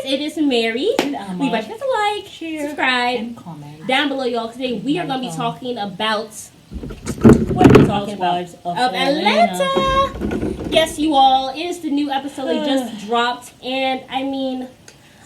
it is Mary. And Emma. Leave us a like, share, subscribe, and comment down below, y'all. Today we are going to be talking about what are we talking about? Housewives of Atlanta. Yes, you all. It is the new episode that just dropped, and I mean,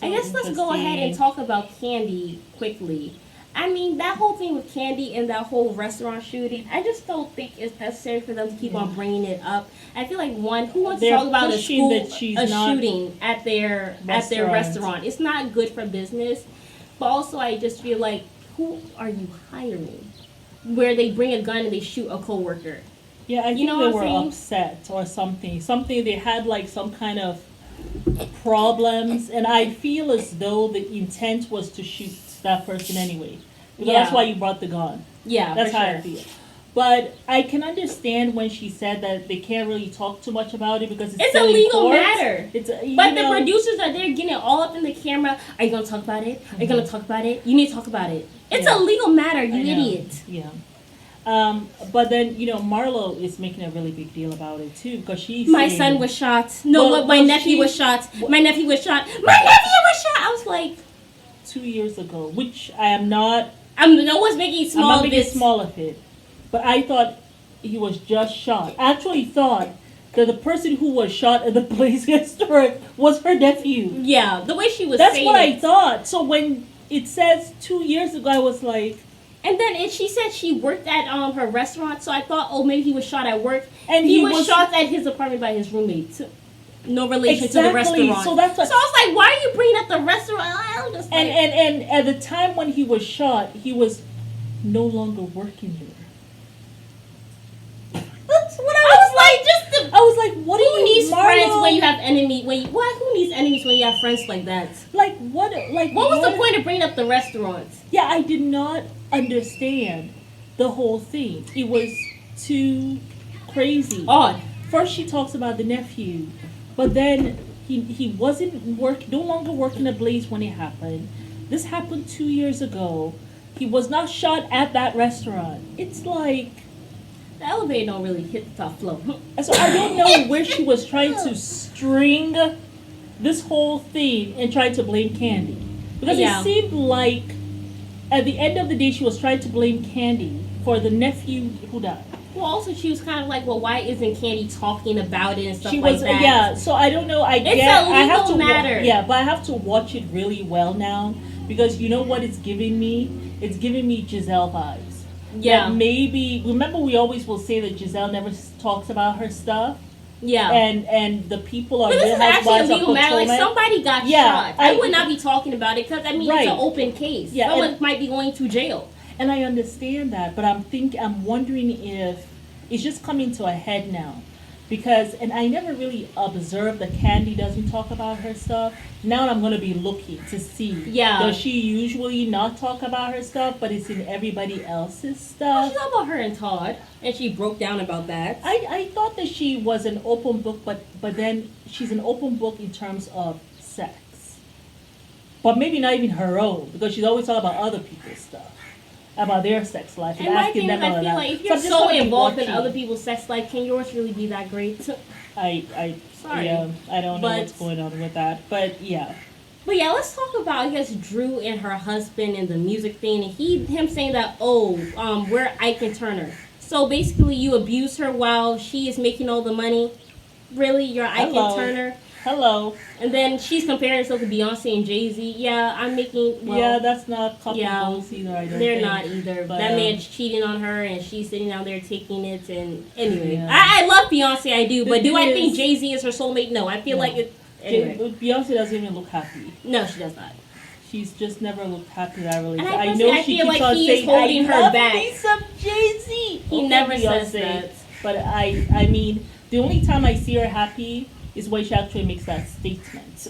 I guess let's go ahead and talk about Kandi quickly. I mean, that whole thing with Kandi and that whole restaurant shooting, I just don't think it's necessary for them to keep on bringing it up. I feel like, one, who wants to talk about a shooting at their restaurant? It's not good for business. But also, I just feel like, who are you hiring? Where they bring a gun and they shoot a coworker. Yeah, I think they were upset or something. They had like some kind of problems, and I feel as though the intent was to shoot that person anyway. Because that's why you brought the gun. Yeah, that's how I feel. But I can understand when she said that they can't really talk too much about it because it's a legal matter. But the producers are there getting it all up in the camera. Are you gonna talk about it? Are you gonna talk about it? You need to talk about it. It's a legal matter, you idiot. Yeah. But then, Marlo is making a really big deal about it too, because she's my son was shot. My nephew was shot. My nephew was shot. My nephew was shot. I was like, 2 years ago, which I am not. No one's making small. I'm not making small of it, but I thought he was just shot. I actually thought that the person who was shot at the police historic was her nephew. Yeah, the way she was. That's what I thought. So when it says 2 years ago, I was like. And then she said she worked at her restaurant, so I thought, maybe he was shot at work. And he was shot at his apartment by his roommate. No relation to the restaurant. So I was like, why are you bringing up the restaurant? I'm just like, and at the time when he was shot, he was no longer working there. That's what I was like. I was like, what? Who needs friends when you have enemies? Who needs enemies when you have friends like that? Like what? What was the point of bringing up the restaurant? Yeah, I did not understand the whole thing. It was too crazy. Odd. First, she talks about the nephew. But then he wasn't no longer working at Blaze when it happened. This happened 2 years ago. He was not shot at that restaurant. It's like the elevator don't really hit the top floor. So I don't know where she was trying to string this whole thing and trying to blame Kandi. Because it seemed like at the end of the day she was trying to blame Kandi for the nephew who died. Well, also she was kind of like, why isn't Kandi talking about it and stuff like that? Yeah, so I don't know. It's a legal matter. But I have to watch it really well now because you know what it's giving me? It's giving me Giselle vibes. Yeah. That maybe, remember we always will say that Giselle never talks about her stuff? Yeah. And the people are... But this is actually a legal matter. Like, somebody got shot. I would not be talking about it because, it's an open case. Yeah, someone might be going to jail. And I understand that, but I'm wondering if it's just coming to a head now. Because, and I never really observed that Kandi doesn't talk about her stuff. Now I'm going to be looking to see. Yeah. Does she usually not talk about her stuff, but it's in everybody else's stuff? Well, she talked about her and Todd, and she broke down about that. I thought that she was an open book, but then she's an open book in terms of sex. But maybe not even her own, because she's always talking about other people's stuff. About their sex life. And my thing is, I feel like if you're so involved in other people's sex life, can yours really be that great? Sorry. Yeah, I don't know what's going on with that. But yeah. But yeah, let's talk about, I guess, Drew and her husband and the music thing. And him saying that, we're Ike and Turner. So basically you abuse her while she is making all the money. Really? You're Ike and Turner? Hello. And then she's comparing herself to Beyonce and Jay-Z. Yeah, I'm making... that's not couple goals either, I don't They're think. Not either. But that man's cheating on her and she's sitting down there taking it. And anyway, I love Beyonce, I do. But do I think Jay-Z is her soulmate? No, I feel like it... Anyway. Beyonce doesn't even look happy. No, she does not. She's just never looked happy that really. And I know she feel like he is holding her back. Me some Jay-Z. He never says that. But I mean, the only time I see her happy is when she actually makes that statement.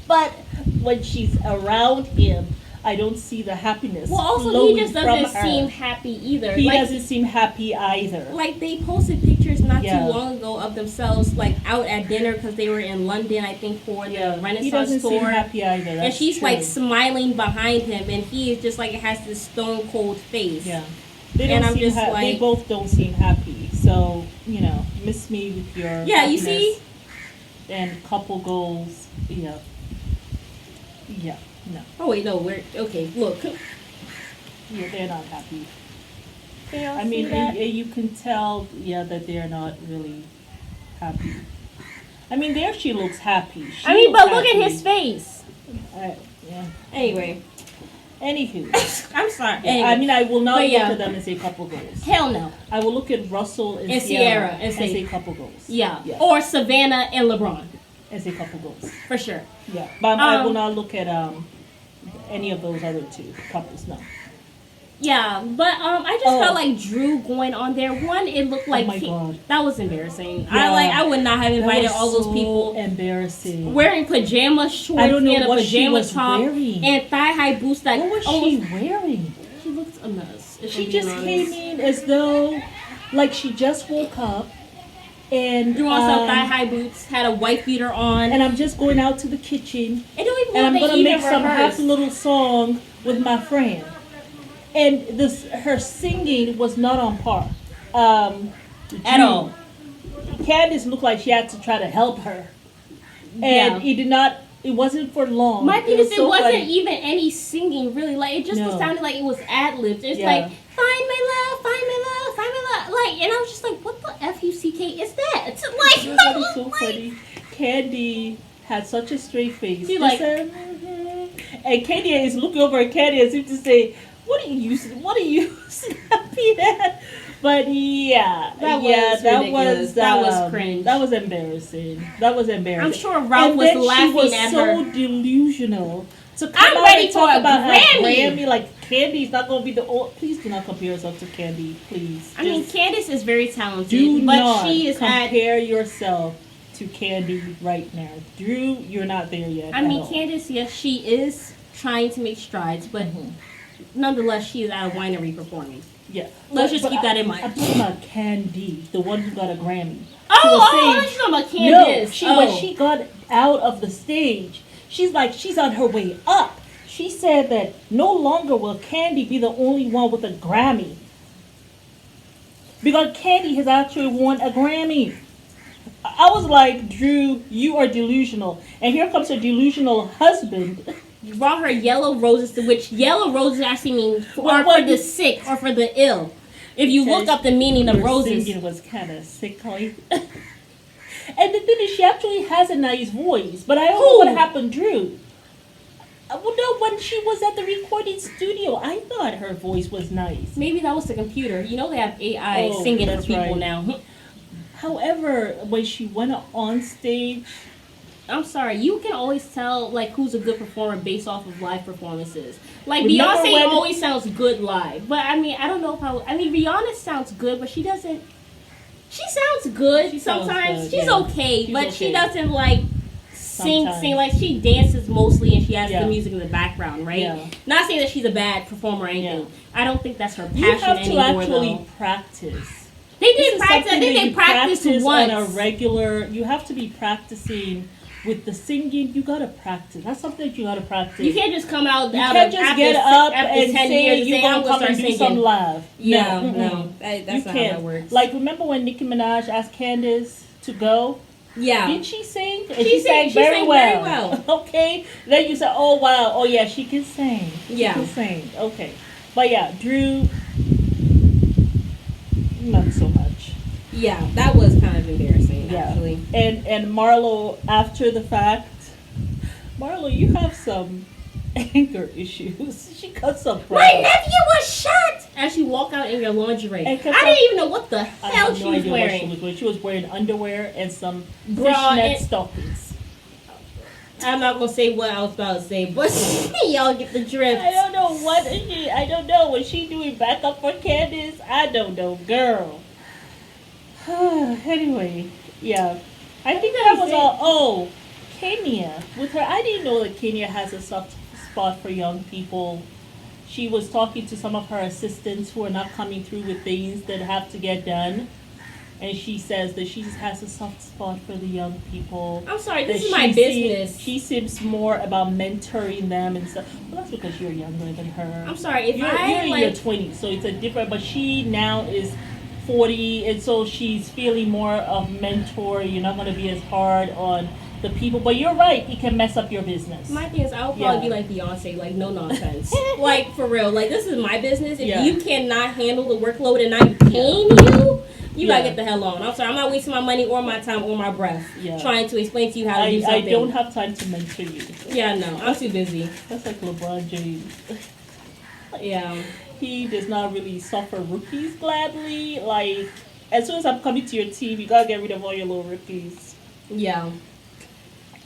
But when she's around him, I don't see the happiness. Well, also he just doesn't seem happy either. He doesn't seem happy either. Like they posted pictures not too long ago of themselves like out at dinner because they were in London, I think, for the Renaissance he doesn't tour. Seem happy either. And she's like smiling behind him, and he is just like has this stone cold face. Yeah. They both don't seem happy. So, miss me with your you see? And couple goals, Yeah, no. Oh wait, no, we're okay. Look, Yeah, they're not happy. can I y'all see mean, that? you can tell, yeah, that they're not really happy. I mean, there she looks happy. She I mean, looks but look at happy. his face. Yeah. Anyway, Anywho. I'm sorry. Yeah, Anyway. I mean, I will not But look yeah. at them and say couple goals. Hell no. I will look at Russell and, And Sierra and say couple goals. Yeah. Yeah. Or Savannah and LeBron. And say couple goals. For sure. Yeah. But I will not look at any of those other two couples, no. Yeah, but I just felt like Drew going on there. One, it looked like Oh my God. That was embarrassing. Yeah. I would not have invited all those so people embarrassing. wearing pajama shorts I don't know and a what she pajama was top wearing. and thigh high boots. That What was she wearing? She looked a mess. if She I'm just being came honest. in as though, like, she just woke up and Drew on some thigh high boots, had a white beater on, and I'm just going out to the kitchen and don't even and I'm know if gonna they make even some rehearsed. happy little song with my friend. And her singing was not on par. At all. Candice looked like she had to try to help her. Yeah. And it wasn't for long. My thing is, it so wasn't funny. even any singing, really. Like, it just No. sounded like it was ad-libbed. It's Yeah. like, find my love, find my love, find my love. Like, and I was just like, what the F-U-C-K is that? It's like, That is so funny. Candy had such a straight face. She Just like- said, and Candy is looking over at Candy as if to say, what are you snapping at? But yeah, That was that was cringe. That was embarrassing. I'm sure Ralph and was then laughing she was at so her. delusional to come I'm out ready and for talk a about Grammy. Grammy. Like, Candy's not going to be the old. Please do not compare yourself to Candy, please. I mean, Just Candice is very talented, do but not she is at. compare yourself to Candy right now. Drew, you're not there yet. I mean, at all. Candice, yes, she is trying to make strides, but nonetheless, she is at a winery performing. Yeah. Let's just keep that in mind. I'm talking about Kandi, the one who got a Grammy. Oh, she's talking about Candice. No, when she got out of the stage, she's on her way up. She said that no longer will Kandi be the only one with a Grammy. Because Kandi has actually won a Grammy. I was like, Drew, you are delusional. And here comes her delusional husband. You brought her yellow roses, to which yellow roses actually mean are for the sick or for the ill. If you look up the meaning of Her roses. singing was kind of sickly. And the thing is, she actually has a nice voice. But I don't know what happened, Drew. Well, no, when she was at the recording studio, I thought her voice was nice. Maybe that was the computer. You know they have AI singing for people right. now. However, when she went on stage, I'm sorry, you can always tell like who's a good performer based off of live performances. Like Remember Beyonce when- always sounds good live, but I mean I don't know if I mean Rihanna sounds good, but she doesn't. She sounds good She sounds sometimes. good, She's yeah. okay, She's but she okay. doesn't like sing. Sometimes. Like she dances mostly, and she has Yeah. the music in the background, right? Yeah. Not saying that she's a bad performer or anything. Yeah. I don't think that's her passion you have to anymore. actually Though. practice. They This did is practice. I something think that they you practiced practice once. on a regular. You have to be practicing with the singing. You gotta practice. That's something that you gotta practice. You can't just come out. You out can't of, just after get six- up after and 10 say years and you're say, I'm gonna come and do singing. some live. Yeah, no, no, that's you not can't. how that works. Like, remember when Nicki Minaj asked Candace to go? Yeah. Did she sing? And She sang sang very very well. well. Okay. Then you said, oh wow, oh yeah, she can sing. She Yeah. can sing. Okay. But yeah, Drew, not so much. Yeah, that was kind of embarrassing, Yeah. actually. And Marlo, after the fact, Marlo, you have some anger issues. She cut some My pride. nephew was shot! As you walk out in your lingerie. And I kept didn't even know what the I hell have she no was idea what wearing. she was wearing. She was wearing underwear and some Bra fishnet and- stockings. I'm not going to say what I was about to say, but y'all get the drift. I don't know what is she. I don't know. Was she doing backup for Candace? I don't know, girl. Anyway, yeah. I think that was all. Oh, Kenya. With her, I didn't know that Kenya has a soft spot for young people. She was talking to some of her assistants who are not coming through with things that have to get done. And she says that she has a soft spot for the young people. I'm sorry, That this is my she business. She seems more about mentoring them and stuff. Well, that's because you're younger than her. I'm sorry, if You're I in like... your 20s, so it's a different. But she now is 40, and so she's feeling more of mentor. You're not going to be as hard on the people. But you're right, it can mess up your business. My thing is, I would probably be like Beyonce, like no nonsense, like for real. Like this is my business. If you cannot handle the workload and I'm paying you, you gotta get the hell on. I'm sorry, I'm not wasting my money or my time or my breath trying to explain to you how to do something. I don't have time to mentor you. Yeah, no, I'm too busy. That's like LeBron James. Yeah. He does not really suffer rookies gladly. Like, as soon as I'm coming to your team, you gotta get rid of all your little rookies. Yeah.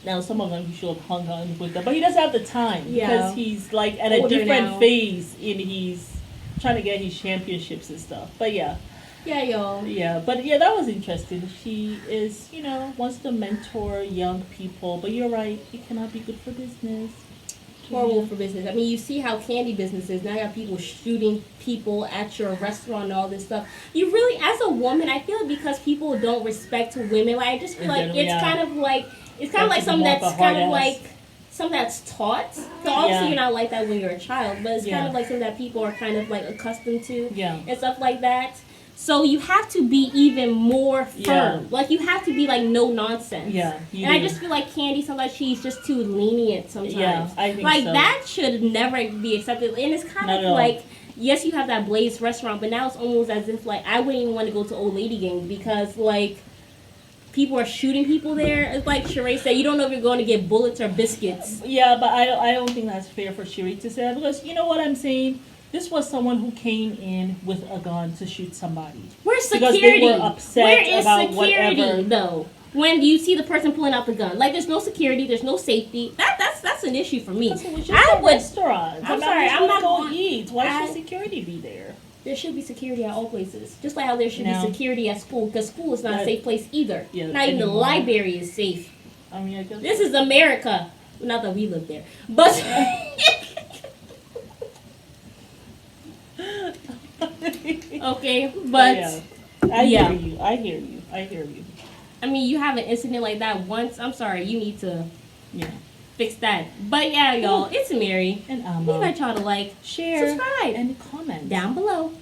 Now, some of them he should have hung on with them, but he doesn't have the time because he's like at older a different now. phase in he's trying to get his championships and stuff. But yeah. Yeah, y'all. Yeah, but yeah, that was interesting. She is, wants to mentor young people, but you're right, it cannot be good for business. Horrible for business. I mean, you see how Kandi business is. Now you have people shooting people at your restaurant and all this stuff. You really, as a woman, I feel because people don't respect women. Like, I just feel like it's kind of like something that's kind of like something that's taught. So obviously you're not like that when you're a child, but it's kind of like something that people are kind of like accustomed to and stuff like that. So you have to be even more firm. Yeah. Like, you have to be, like, no nonsense. Yeah. And I just feel like Kandi, sometimes she's just too lenient sometimes. Yeah, I think so. That should never be accepted. And it's kind of like, yes, you have that Blaze restaurant, but now it's almost as if, like, I wouldn't even want to go to old lady games because, like, people are shooting people there. It's like Sheree said, you don't know if you're going to get bullets or biscuits. Yeah, but I don't think that's fair for Sheree to say that because you know what I'm saying? This was someone who came in with a gun to shoot somebody. Where's security? Because they were upset Where is about security, whatever. though? When you see the person pulling out the gun, like there's no security, there's no safety. That's an issue for me. It's just a restaurant. I'm sorry, I'm not going to eat. Why should security be there? There should be security at all places, just like how there should be security at school, because school is not a safe place either. Yeah, not even the library is safe. I mean, I guess this is America. Not that we live there, but. Okay, but I hear you. I mean, you have an incident like that once. I'm sorry, you need to fix that. But yeah, y'all, it's Mary, and we invite y'all to like, share, subscribe, and comment down below.